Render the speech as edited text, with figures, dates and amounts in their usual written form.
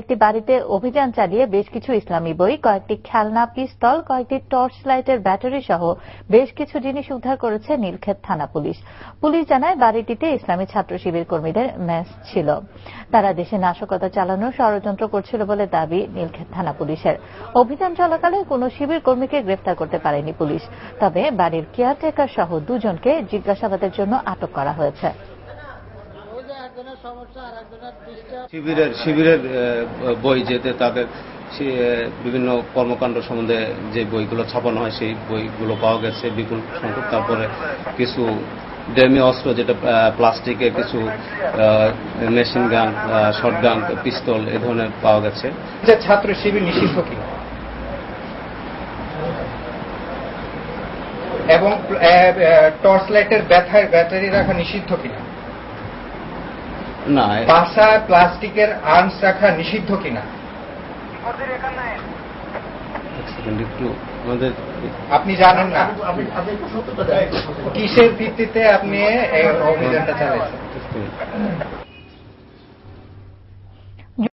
একটি বাড়িতে অভিযান চালিয়ে বেশ কিছু ইসলামী বই, কয়েকটি খেলনা, পিস্তল, কয়েকটি টর্চ লাইটের ব্যাটারি সহ বেশ কিছু জিনিস উদ্ধার করেছে নীলক্ষেত থানা পুলিশ। পুলিশ জানায় বাড়িটিতে ইসলামী ছাত্র শিবির কর্মীদের মেস ছিল। তারা দেশে নাশকতা চালানোর ষড়যন্ত্র করছিল বলে দাবি নীলক্ষেত থানা পুলিশের। অভিযান চলাকালে কোন শিবির কর্মীকে গ্রেফতার করতে পারেনি পুলিশ, তবে বাড়ির কেয়ারটেকার সহ দুজনকে জিজ্ঞাসাবাদের জন্য আটক করা হয়েছে। শিবিরের বই যেতে তাদের বিভিন্ন কর্মকাণ্ড সম্বন্ধে যে বইগুলো ছাপানো হয় সেই বইগুলো পাওয়া গেছে বিপুল সংখ্যক। তারপরে কিছু ডেমি অস্ত্র, যেটা প্লাস্টিকের কিছু মেশিন গান, শটগান, পিস্তল এ ধরনের পাওয়া গেছে। ছাত্র শিবির নিষিদ্ধ কিনা এবং টর্চ লাইটের ব্যাটারি রাখা নিষিদ্ধ কিনা, না বাসায় প্লাস্টিকের আর্মস রাখা নিষিদ্ধ কিনা আপনি জানেন না? কিসের ভিত্তিতে আপনি অভিযানটা চালাচ্ছেন?